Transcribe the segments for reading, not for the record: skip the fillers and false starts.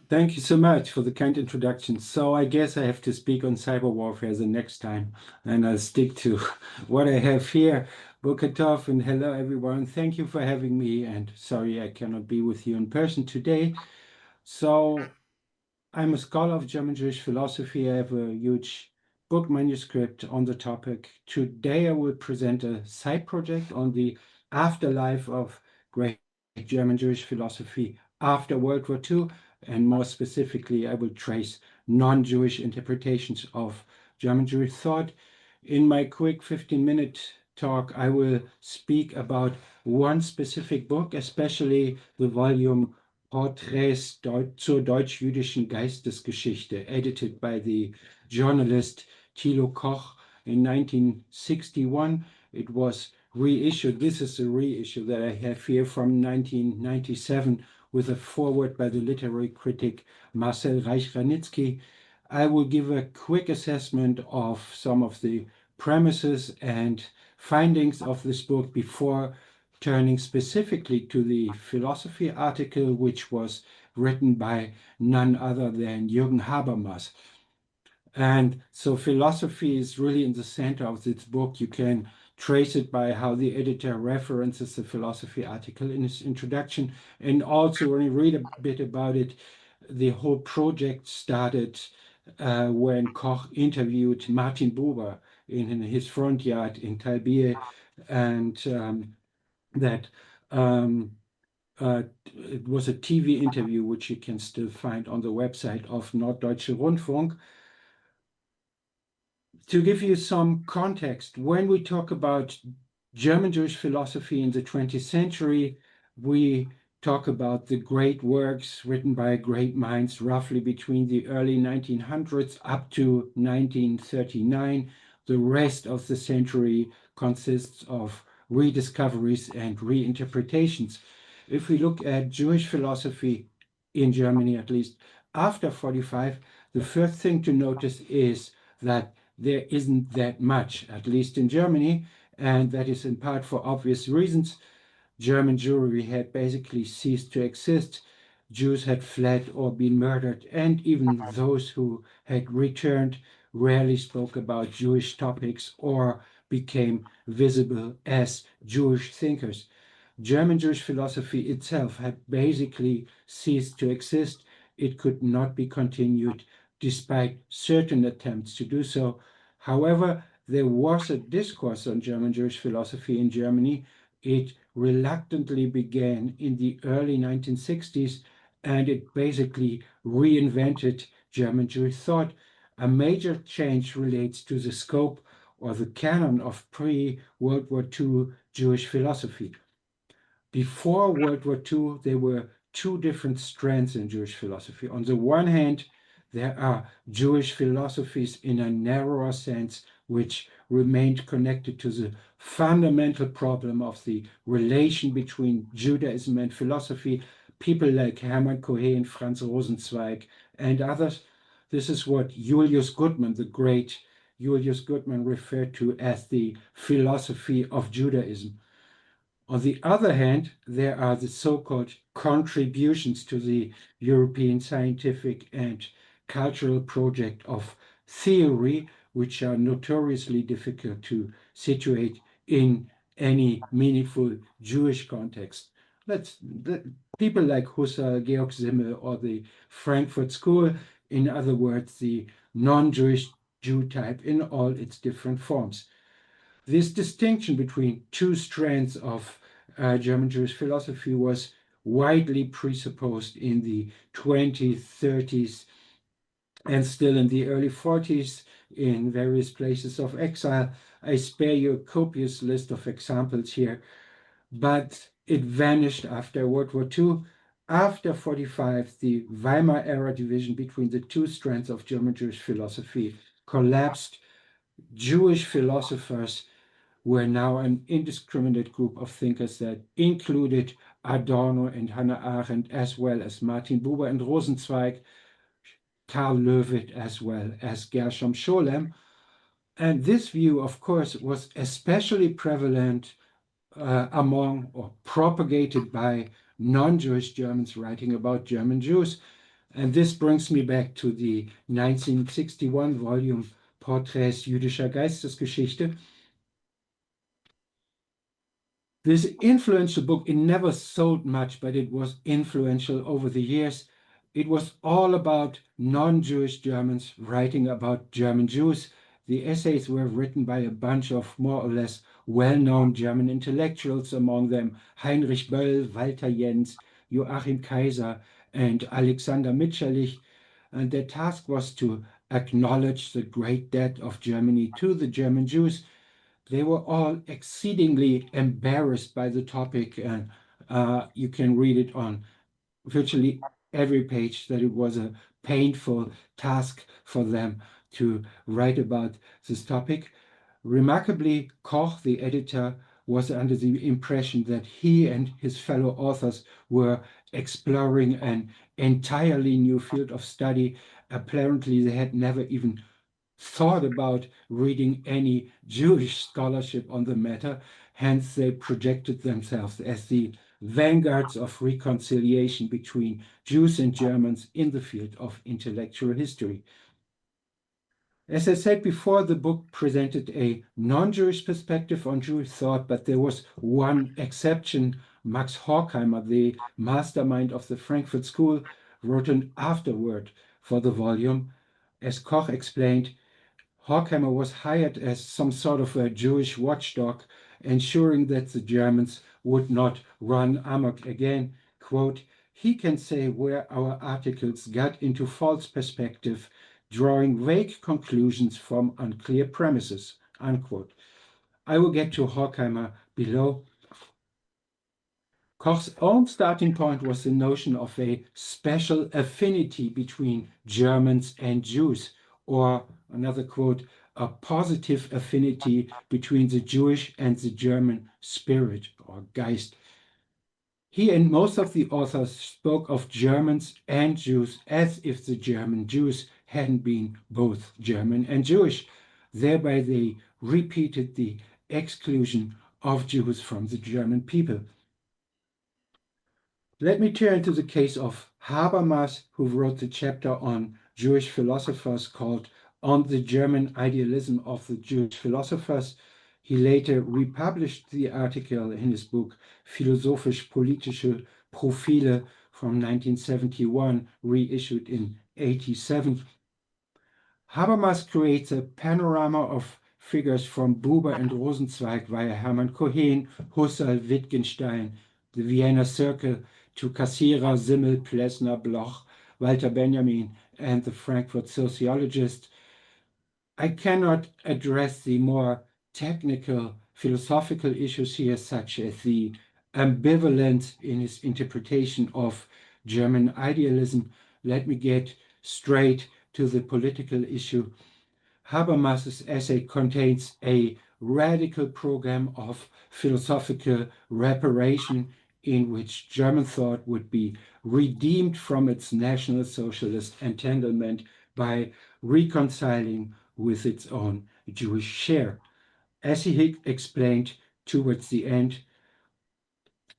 Thank you so much for the kind introduction. So I guess I have to speak on cyber warfare the next time, and I'll stick to what I have here. Boker Tov, and hello everyone. Thank you for having me, and sorry I cannot be with you in person today. So I'm a scholar of German Jewish philosophy. I have a huge book manuscript on the topic. Today I will present a side project on the afterlife of great German Jewish philosophy after World War II, and more specifically, I will trace non-Jewish interpretations of German Jewish thought. In my quick 15-minute talk, I will speak about one specific book, especially the volume Porträts zur deutsch-jüdischen Geistesgeschichte, edited by the journalist Thilo Koch in 1961. It was reissued. This is a reissue that I have here from 1997 with a foreword by the literary critic Marcel Reich-Ranitzky. I will give a quick assessment of some of the premises and findings of this book before turning specifically to the philosophy article, which was written by none other than Jürgen Habermas. And so philosophy is really in the center of this book. You can trace it by how the editor references the philosophy article in his introduction. And also when you read a bit about it, the whole project started when Koch interviewed Martin Buber in his front yard in Talbier, and that it was a TV interview, which you can still find on the website of Norddeutsche Rundfunk. To give you some context, when we talk about German Jewish philosophy in the 20th century, we talk about the great works written by great minds roughly between the early 1900s up to 1939. The rest of the century consists of rediscoveries and reinterpretations. If we look at Jewish philosophy in Germany, at least after 45, the first thing to notice is that there isn't that much, at least in Germany, and that is in part for obvious reasons. German Jewry had basically ceased to exist. Jews had fled or been murdered, and even those who had returned rarely spoke about Jewish topics or became visible as Jewish thinkers. German Jewish philosophy itself had basically ceased to exist. It could not be continued despite certain attempts to do so. However, there was a discourse on German Jewish philosophy in Germany. It reluctantly began in the early 1960s, and it basically reinvented German Jewish thought. A major change relates to the scope or the canon of pre-World War II Jewish philosophy. Before World War II, there were two different strands in Jewish philosophy. On the one hand, there are Jewish philosophies in a narrower sense, which remained connected to the fundamental problem of the relation between Judaism and philosophy. People like Hermann Cohen, Franz Rosenzweig, and others. This is what Julius Goodman, the great Julius Goodman, referred to as the philosophy of Judaism. On the other hand, there are the so-called contributions to the European scientific and cultural project of theory, which are notoriously difficult to situate in any meaningful Jewish context. People like Husserl, Georg Simmel, or the Frankfurt School, in other words, the non-Jewish Jew type in all its different forms. This distinction between two strands of German Jewish philosophy was widely presupposed in the 20s, 30s, and still in the early 40s in various places of exile. I spare you a copious list of examples here, but it vanished after World War II. After 45, the Weimar era division between the two strands of German Jewish philosophy collapsed. Jewish philosophers were now an indiscriminate group of thinkers that included Adorno and Hannah Arendt, as well as Martin Buber and Rosenzweig, Karl Löwit, as well as Gershom Scholem. And this view, of course, was especially prevalent among or propagated by non-Jewish Germans writing about German Jews. And this brings me back to the 1961 volume Porträts jüdischer Geistesgeschichte. This influential book, it never sold much, but it was influential over the years. It was all about non-Jewish Germans writing about German Jews. The essays were written by a bunch of more or less well-known German intellectuals, among them Heinrich Böll, Walter Jens, Joachim Kaiser, and Alexander Mitscherlich. And their task was to acknowledge the great debt of Germany to the German Jews. They were all exceedingly embarrassed by the topic, and you can read it on virtually every page that it was a painful task for them to write about this topic. Remarkably, Koch, the editor, was under the impression that he and his fellow authors were exploring an entirely new field of study. Apparently, they had never even thought about reading any Jewish scholarship on the matter. Hence, they projected themselves as the vanguards of reconciliation between Jews and Germans in the field of intellectual history. As I said before, the book presented a non-Jewish perspective on Jewish thought, but there was one exception. Max Horkheimer, the mastermind of the Frankfurt School, wrote an afterword for the volume. As Koch explained, Horkheimer was hired as some sort of a Jewish watchdog, ensuring that the Germans would not run amok again. Quote, he can say where our articles got into false perspective, drawing vague conclusions from unclear premises, unquote. I will get to Horkheimer below. Koch's own starting point was the notion of a special affinity between Germans and Jews, or another quote, a positive affinity between the Jewish and the German spirit or Geist. He and most of the authors spoke of Germans and Jews as if the German Jews hadn't been both German and Jewish. Thereby they repeated the exclusion of Jews from the German people. Let me turn to the case of Habermas, who wrote the chapter on Jewish philosophers called On the German Idealism of the Jewish Philosophers. He later republished the article in his book Philosophisch-politische Profile from 1971, reissued in 1987. Habermas creates a panorama of figures from Buber and Rosenzweig via Hermann Cohen, Husserl, Wittgenstein, the Vienna Circle, to Cassirer, Simmel, Plessner, Bloch, Walter Benjamin, and the Frankfurt sociologist. I cannot address the more technical philosophical issues here, such as the ambivalence in his interpretation of German idealism. Let me get straight to the political issue. Habermas's essay contains a radical program of philosophical reparation in which German thought would be redeemed from its National Socialist entanglement by reconciling with its own Jewish share. As he explained towards the end,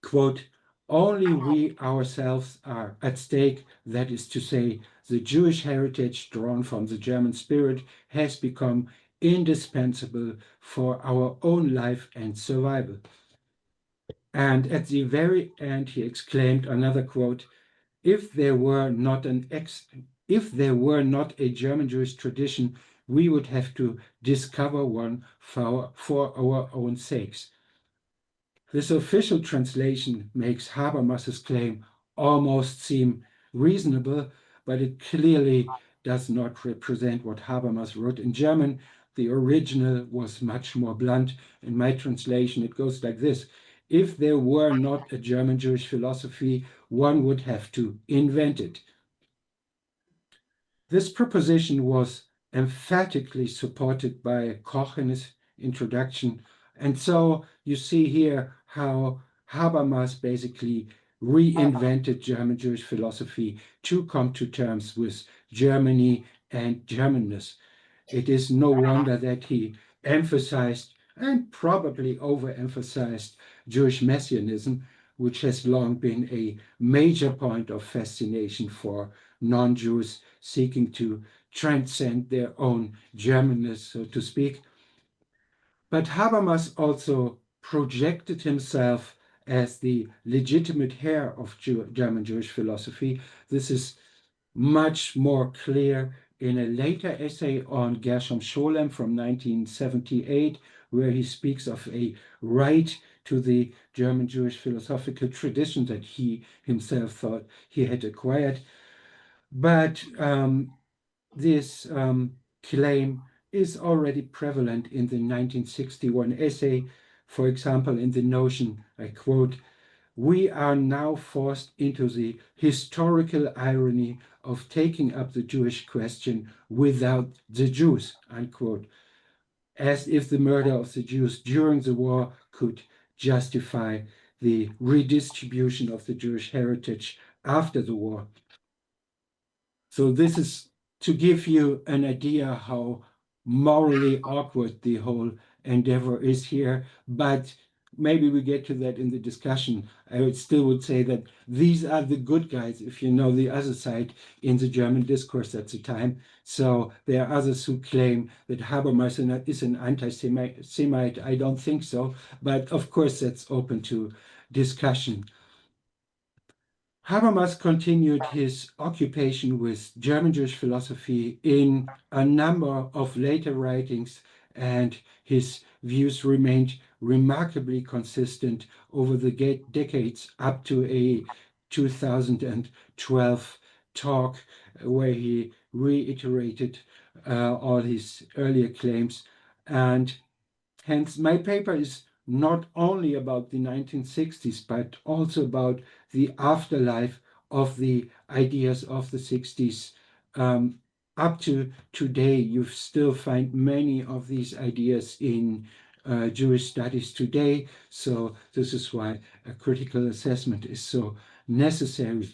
quote, only we ourselves are at stake, that is to say, the Jewish heritage drawn from the German spirit has become indispensable for our own life and survival. And at the very end, he exclaimed another quote, if there were not a German Jewish tradition, we would have to discover one for our own sakes. This official translation makes Habermas's claim almost seem reasonable, but it clearly does not represent what Habermas wrote in German. The original was much more blunt. In my translation, it goes like this. If there were not a German Jewish philosophy, one would have to invent it. This proposition was emphatically supported by Koch in his introduction. And so you see here how Habermas basically reinvented German Jewish philosophy to come to terms with Germany and Germanness. It is no wonder that he emphasized and probably overemphasized Jewish messianism. which has long been a major point of fascination for non-Jews seeking to transcend their own Germanness, so to speak. But Habermas also projected himself as the legitimate heir of German Jewish philosophy. This is much more clear in a later essay on Gershom Scholem from 1978, where he speaks of a right to the German Jewish philosophical tradition that he himself thought he had acquired. But this claim is already prevalent in the 1961 essay, for example, in the notion, I quote, "We are now forced into the historical irony of taking up the Jewish question without the Jews," unquote, as if the murder of the Jews during the war could justify the redistribution of the Jewish heritage after the war. So this is to give you an idea how morally awkward the whole endeavor is here, but maybe we get to that in the discussion. I still would say that these are the good guys, if you know the other side in the German discourse at the time. So there are others who claim that Habermas is an anti-Semite. I don't think so, but of course that's open to discussion. Habermas continued his occupation with German Jewish philosophy in a number of later writings, and his views remained remarkably consistent over the decades up to a 2012 talk where he reiterated all his earlier claims. And hence my paper is not only about the 1960s, but also about the afterlife of the ideas of the 60s. Up to today, you still find many of these ideas in Jewish studies today. So this is why a critical assessment is so necessary.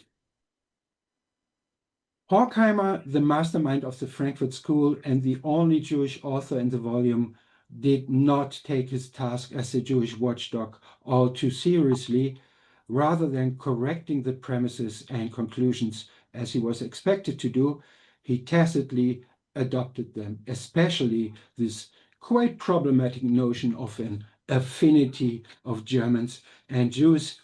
Horkheimer, the mastermind of the Frankfurt School and the only Jewish author in the volume, did not take his task as a Jewish watchdog all too seriously. Rather than correcting the premises and conclusions as he was expected to do, he tacitly adopted them, especially this quite problematic notion of an affinity of Germans and Jews.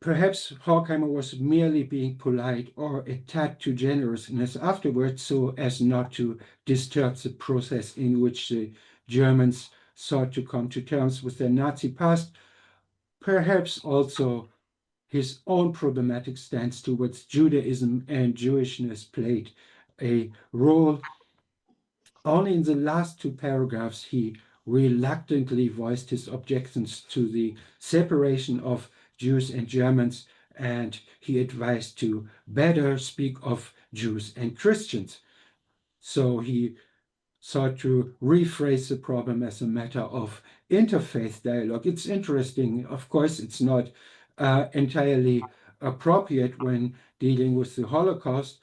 Perhaps Horkheimer was merely being polite or a tad too generous afterwards so as not to disturb the process in which the Germans sought to come to terms with their Nazi past. Perhaps also his own problematic stance towards Judaism and Jewishness played a role. Only in the last two paragraphs, he reluctantly voiced his objections to the separation of Jews and Germans, and he advised to better speak of Jews and Christians. So he sought to rephrase the problem as a matter of interfaith dialogue. It's interesting. Of course, it's not entirely appropriate when dealing with the Holocaust.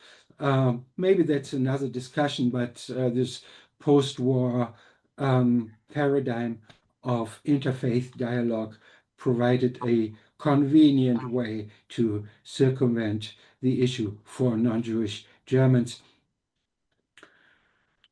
Maybe that's another discussion, but this post-war paradigm of interfaith dialogue provided a convenient way to circumvent the issue for non-Jewish Germans.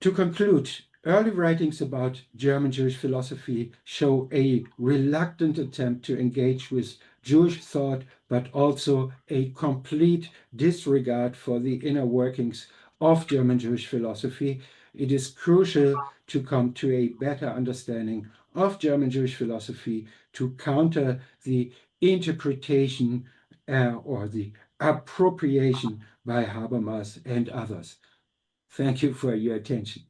To conclude, early writings about German Jewish philosophy show a reluctant attempt to engage with Jewish thought, but also a complete disregard for the inner workings of German Jewish philosophy. It is crucial to come to a better understanding of German Jewish philosophy to counter the interpretation or the appropriation by Habermas and others. Thank you for your attention.